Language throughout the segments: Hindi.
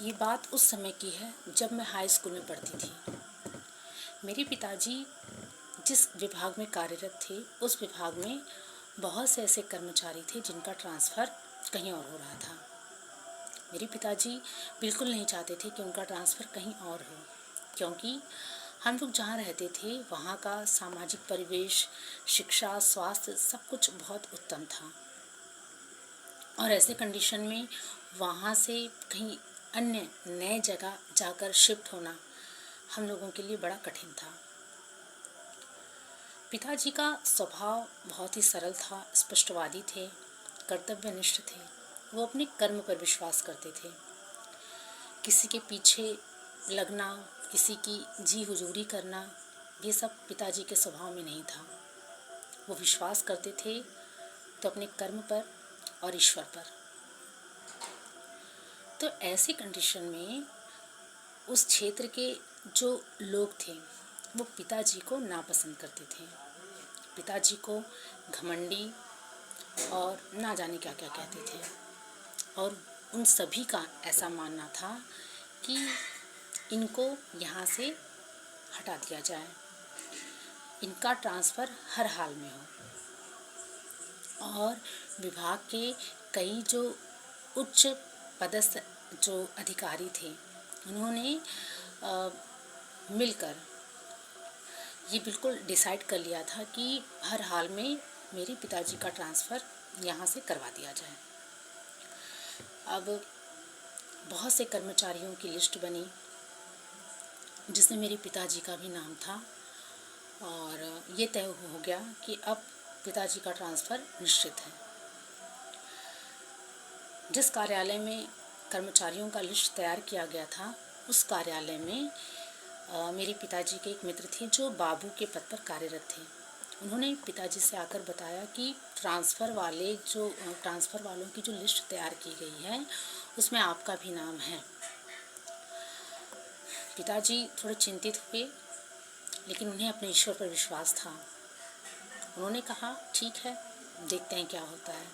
ये बात उस समय की है जब मैं हाई स्कूल में पढ़ती थी। मेरे पिताजी जिस विभाग में कार्यरत थे, उस विभाग में बहुत से ऐसे कर्मचारी थे जिनका ट्रांसफ़र कहीं और हो रहा था। मेरे पिताजी बिल्कुल नहीं चाहते थे कि उनका ट्रांसफ़र कहीं और हो, क्योंकि हम लोग जहाँ रहते थे वहाँ का सामाजिक परिवेश, शिक्षा, स्वास्थ्य सब कुछ बहुत उत्तम था। और ऐसे कंडीशन में वहाँ से कहीं अन्य नए जगह जाकर शिफ्ट होना हम लोगों के लिए बड़ा कठिन था। पिताजी का स्वभाव बहुत ही सरल था, स्पष्टवादी थे, कर्तव्यनिष्ठ थे। वो अपने कर्म पर विश्वास करते थे। किसी के पीछे लगना, किसी की जी हुजूरी करना, ये सब पिताजी के स्वभाव में नहीं था। वो विश्वास करते थे तो अपने कर्म पर और ईश्वर पर। तो ऐसी कंडीशन में उस क्षेत्र के जो लोग थे वो पिताजी को नापसंद करते थे। पिताजी को घमंडी और ना जाने क्या क्या कहते थे, और उन सभी का ऐसा मानना था कि इनको यहाँ से हटा दिया जाए, इनका ट्रांसफ़र हर हाल में हो। और विभाग के कई जो उच्च पदस्थ जो अधिकारी थे, उन्होंने मिलकर ये बिल्कुल डिसाइड कर लिया था कि हर हाल में मेरे पिताजी का ट्रांसफ़र यहाँ से करवा दिया जाए। अब बहुत से कर्मचारियों की लिस्ट बनी जिसमें मेरे पिताजी का भी नाम था, और ये तय हो गया कि अब पिताजी का ट्रांसफ़र निश्चित है। जिस कार्यालय में कर्मचारियों का लिस्ट तैयार किया गया था, उस कार्यालय में मेरे पिताजी के एक मित्र थे जो बाबू के पद पर कार्यरत थे। उन्होंने पिताजी से आकर बताया कि ट्रांसफ़र वालों की जो लिस्ट तैयार की गई है उसमें आपका भी नाम है। पिताजी थोड़े चिंतित हुए, लेकिन उन्हें अपने ईश्वर पर विश्वास था। उन्होंने कहा ठीक है, देखते हैं क्या होता है।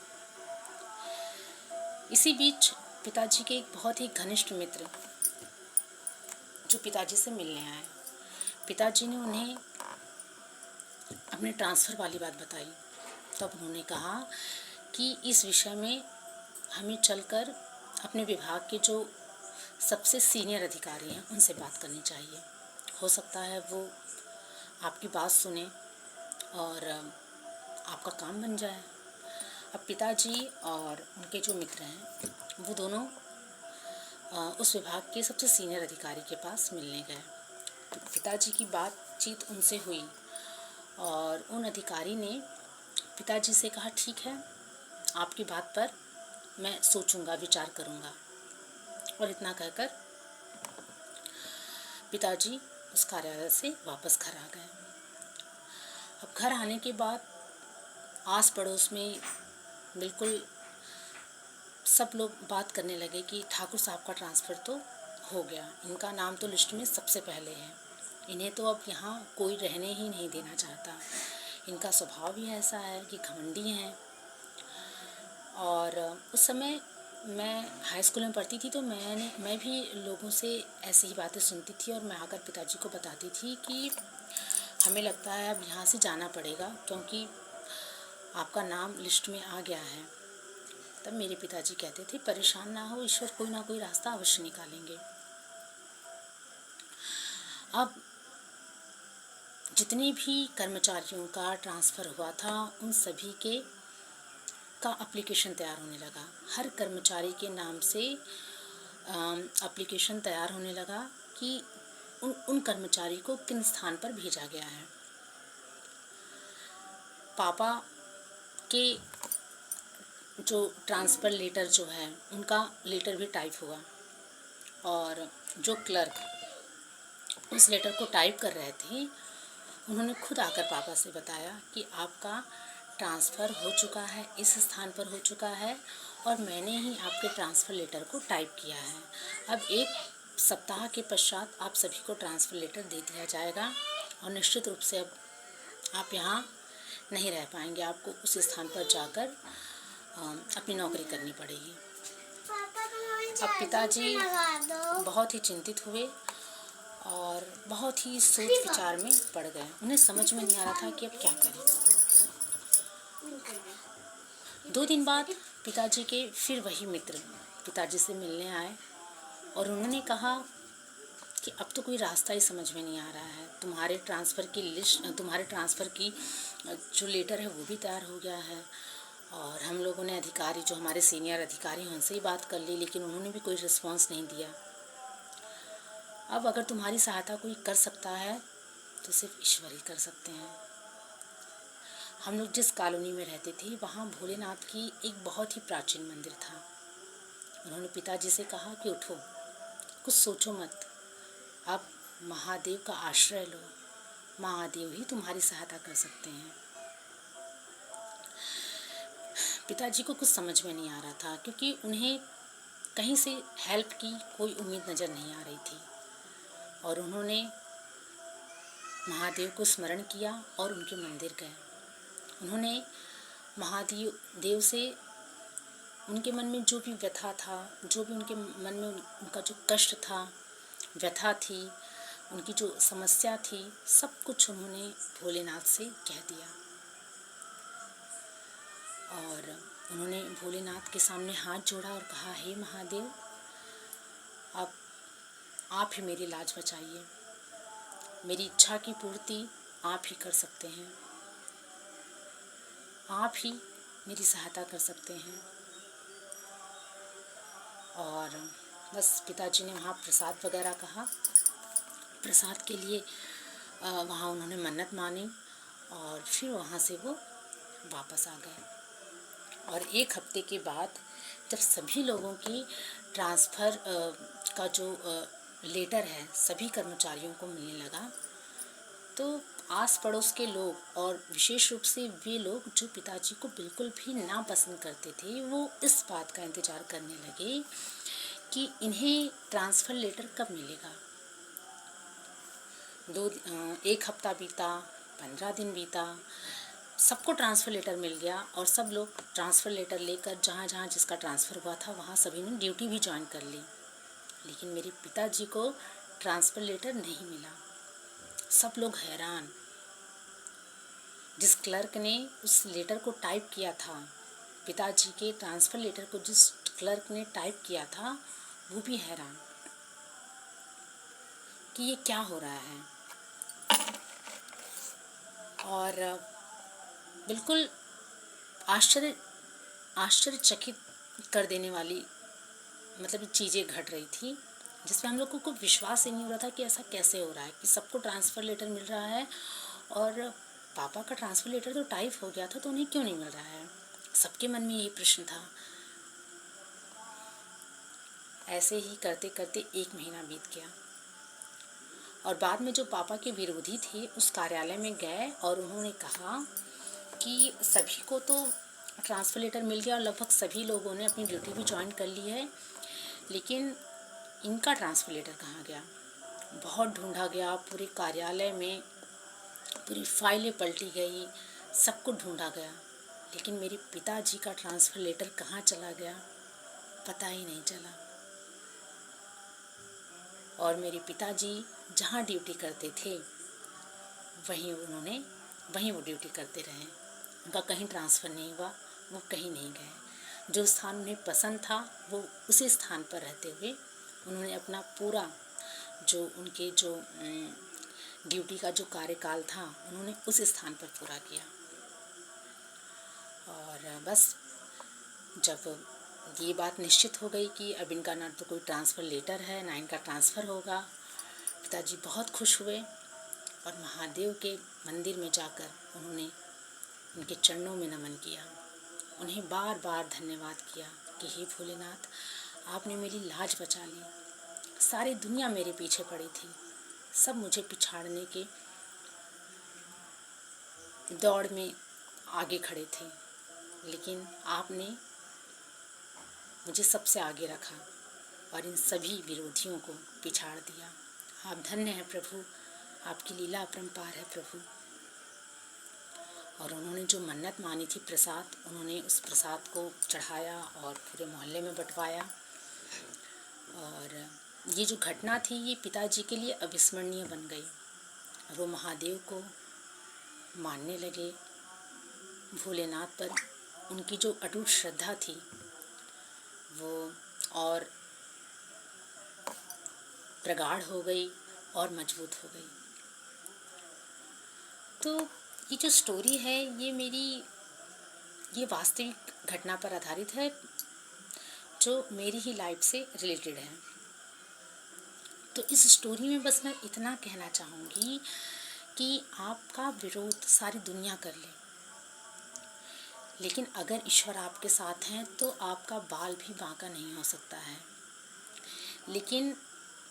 इसी बीच पिताजी के एक बहुत ही घनिष्ठ मित्र जो पिताजी से मिलने आए, पिताजी ने उन्हें अपने ट्रांसफ़र वाली बात बताई। तब उन्होंने कहा कि इस विषय में हमें चलकर अपने विभाग के जो सबसे सीनियर अधिकारी हैं उनसे बात करनी चाहिए। हो सकता है वो आपकी बात सुने और आपका काम बन जाए। अब पिताजी और उनके जो मित्र हैं वो दोनों उस विभाग के सबसे सीनियर अधिकारी के पास मिलने गए। तो पिताजी की बातचीत उनसे हुई और उन अधिकारी ने पिताजी से कहा ठीक है, आपकी बात पर मैं सोचूंगा, विचार करूंगा। और इतना कहकर पिताजी उस कार्यालय से वापस घर आ गए। अब घर आने के बाद आस पड़ोस में बिल्कुल सब लोग बात करने लगे कि ठाकुर साहब का ट्रांसफ़र तो हो गया, इनका नाम तो लिस्ट में सबसे पहले है, इन्हें तो अब यहाँ कोई रहने ही नहीं देना चाहता। इनका स्वभाव ही ऐसा है कि घमंडी हैं। और उस समय मैं हाई स्कूल में पढ़ती थी तो मैं भी लोगों से ऐसी ही बातें सुनती थी, और मैं आकर पिताजी को बताती थी कि हमें लगता है अब यहाँ से जाना पड़ेगा क्योंकि आपका नाम लिस्ट में आ गया है। तब मेरे पिताजी कहते थे परेशान ना हो, ईश्वर कोई ना कोई रास्ता अवश्य निकालेंगे। अब जितने भी कर्मचारियों का ट्रांसफ़र हुआ था उन सभी का एप्लीकेशन तैयार होने लगा। हर कर्मचारी के नाम से एप्लीकेशन तैयार होने लगा कि उन कर्मचारी को किन स्थान पर भेजा गया है। पापा के जो ट्रांसफ़र लेटर जो है उनका लेटर भी टाइप हुआ, और जो क्लर्क उस लेटर को टाइप कर रहे थे उन्होंने खुद आकर पापा से बताया कि आपका ट्रांसफ़र हो चुका है, इस स्थान पर हो चुका है, और मैंने ही आपके ट्रांसफ़र लेटर को टाइप किया है। अब 1 सप्ताह के पश्चात आप सभी को ट्रांसफ़र लेटर दे दिया जाएगा और निश्चित रूप से अब आप यहाँ नहीं रह पाएंगे, आपको उस स्थान पर जाकर अपनी नौकरी करनी पड़ेगी। अब पिताजी बहुत ही चिंतित हुए और बहुत ही सोच विचार में पड़ गए। उन्हें समझ में नहीं आ रहा था कि अब क्या करें। 2 दिन बाद पिताजी के फिर वही मित्र पिताजी से मिलने आए और उन्होंने कहा कि अब तो कोई रास्ता ही समझ में नहीं आ रहा है। तुम्हारे ट्रांसफ़र की जो लेटर है वो भी तैयार हो गया है और हम लोगों ने अधिकारी, जो हमारे सीनियर अधिकारी हैं, उनसे ही बात कर ली, लेकिन उन्होंने भी कोई रिस्पॉन्स नहीं दिया। अब अगर तुम्हारी सहायता कोई कर सकता है तो सिर्फ ईश्वर ही कर सकते हैं। हम लोग जिस कॉलोनी में रहते थे वहाँ भोलेनाथ की एक बहुत ही प्राचीन मंदिर था। उन्होंने पिताजी से कहा कि उठो, कुछ सोचो मत, आप महादेव का आश्रय लो, महादेव ही तुम्हारी सहायता कर सकते हैं। पिताजी को कुछ समझ में नहीं आ रहा था क्योंकि उन्हें कहीं से हेल्प की कोई उम्मीद नज़र नहीं आ रही थी और उन्होंने महादेव को स्मरण किया और उनके मंदिर गए। उन्होंने महादेव से उनके मन में जो भी व्यथा था, जो भी उनके मन में उनका जो कष्ट था, व्यथा थी, उनकी जो समस्या थी, सब कुछ उन्होंने भोलेनाथ से कह दिया और उन्होंने भोलेनाथ के सामने हाथ जोड़ा और कहा, हे महादेव, अब आप ही मेरी लाज बचाइए, मेरी इच्छा की पूर्ति आप ही कर सकते हैं, आप ही मेरी सहायता कर सकते हैं। और बस पिताजी ने वहाँ प्रसाद वगैरह कहा, प्रसाद के लिए वहाँ उन्होंने मन्नत मानी और फिर वहाँ से वो वापस आ गए। और 1 हफ्ते के बाद जब सभी लोगों की ट्रांसफ़र का जो लेटर है सभी कर्मचारियों को मिलने लगा, तो आस पड़ोस के लोग और विशेष रूप से वे लोग जो पिताजी को बिल्कुल भी नापसंद करते थे, वो इस बात का इंतज़ार करने लगे कि इन्हें ट्रांसफ़र लेटर कब मिलेगा। 1 हफ्ता बीता, 15 दिन बीता, सबको ट्रांसफ़र लेटर मिल गया और सब लोग ट्रांसफ़र लेटर लेकर जहाँ जहाँ जिसका ट्रांसफ़र हुआ था वहाँ सभी ने ड्यूटी भी ज्वाइन कर ली। लेकिन मेरे पिताजी को ट्रांसफ़र लेटर नहीं मिला। सब लोग हैरान। जिस क्लर्क ने उस लेटर को टाइप किया था, पिताजी के ट्रांसफ़र लेटर को जिस क्लर्क ने टाइप किया था, वो भी हैरान कि ये क्या हो रहा है। और बिल्कुल आश्चर्यचकित कर देने वाली मतलब चीज़ें घट रही थी, जिसमें हम लोगों को विश्वास ही नहीं हो रहा था कि ऐसा कैसे हो रहा है कि सबको ट्रांसफ़र लेटर मिल रहा है और पापा का ट्रांसफ़र लेटर तो टाइप हो गया था, तो उन्हें क्यों नहीं मिल रहा है। सबके मन में यही प्रश्न था। ऐसे ही करते करते 1 महीना बीत गया और बाद में जो पापा के विरोधी थे उस कार्यालय में गए और उन्होंने कहा कि सभी को तो ट्रांसफ़र लेटर मिल गया और लगभग सभी लोगों ने अपनी ड्यूटी भी ज्वाइन कर ली है, लेकिन इनका ट्रांसफ़र लेटर कहाँ गया। बहुत ढूंढा गया, पूरे कार्यालय में पूरी फाइलें पलटी गई, सब कुछ ढूंढा गया, लेकिन मेरे पिताजी का ट्रांसफ़र लेटर कहाँ चला गया पता ही नहीं चला। और मेरे पिताजी जहाँ ड्यूटी करते थे वहीं वो ड्यूटी करते रहे। उनका कहीं ट्रांसफ़र नहीं हुआ, वो कहीं नहीं गए। जो स्थान उन्हें पसंद था वो उसी स्थान पर रहते हुए उन्होंने अपना पूरा जो उनके जो ड्यूटी का जो कार्यकाल था उन्होंने उस स्थान पर पूरा किया। और बस जब ये बात निश्चित हो गई कि अब इनका ना तो कोई ट्रांसफ़र लेटर है ना इनका ट्रांसफ़र होगा, पिताजी बहुत खुश हुए और महादेव के मंदिर में जाकर उन्होंने उनके चरणों में नमन किया, उन्हें बार बार धन्यवाद किया कि हे भोलेनाथ, आपने मेरी लाज बचा ली। सारी दुनिया मेरे पीछे पड़ी थी, सब मुझे पिछाड़ने के दौड़ में आगे खड़े थे, लेकिन आपने मुझे सबसे आगे रखा और इन सभी विरोधियों को पिछाड़ दिया। आप धन्य हैं प्रभु, आपकी लीला अपरंपार है प्रभु। और उन्होंने जो मन्नत मानी थी प्रसाद, उन्होंने उस प्रसाद को चढ़ाया और पूरे मोहल्ले में बंटवाया। और ये जो घटना थी ये पिताजी के लिए अविस्मरणीय बन गई। वो महादेव को मानने लगे, भोलेनाथ पर उनकी जो अटूट श्रद्धा थी वो और प्रगाढ़ हो गई और मजबूत हो गई। तो ये जो स्टोरी है ये वास्तविक घटना पर आधारित है जो मेरी ही लाइफ से रिलेटेड है। तो इस स्टोरी में बस मैं इतना कहना चाहूँगी कि आपका विरोध सारी दुनिया कर ले, लेकिन अगर ईश्वर आपके साथ हैं तो आपका बाल भी बांका नहीं हो सकता है। लेकिन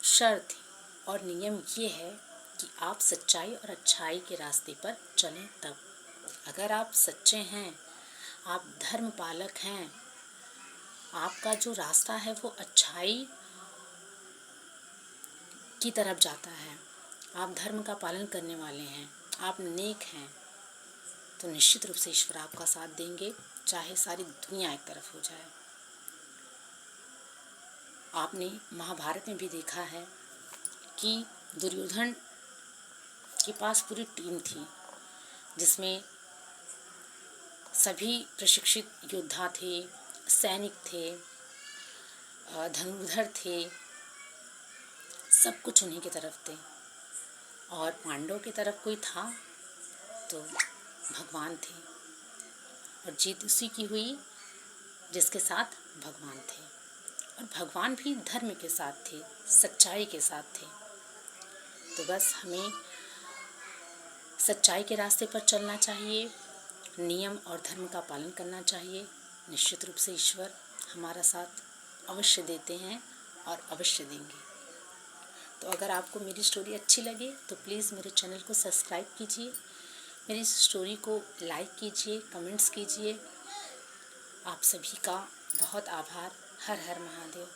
शर्त और नियम ये है कि आप सच्चाई और अच्छाई के रास्ते पर चलें तब। अगर आप सच्चे हैं, आप धर्म पालक हैं, आपका जो रास्ता है वो अच्छाई की तरफ जाता है, आप धर्म का पालन करने वाले हैं, आप नेक हैं, तो निश्चित रूप से ईश्वर आपका साथ देंगे, चाहे सारी दुनिया एक तरफ हो जाए। आपने महाभारत में भी देखा है कि दुर्योधन के पास पूरी टीम थी जिसमें सभी प्रशिक्षित योद्धा थे, सैनिक थे, धनुर्धर थे, सब कुछ उन्हीं की तरफ थे। और पांडवों की तरफ कोई था तो भगवान थे, और जीत उसी की हुई जिसके साथ भगवान थे। और भगवान भी धर्म के साथ थे, सच्चाई के साथ थे। तो बस हमें सच्चाई के रास्ते पर चलना चाहिए, नियम और धर्म का पालन करना चाहिए। निश्चित रूप से ईश्वर हमारा साथ अवश्य देते हैं और अवश्य देंगे। तो अगर आपको मेरी स्टोरी अच्छी लगे तो प्लीज़ मेरे चैनल को सब्सक्राइब कीजिए, मेरी स्टोरी को लाइक कीजिए, कमेंट्स कीजिए। आप सभी का बहुत आभार। हर हर महादेव।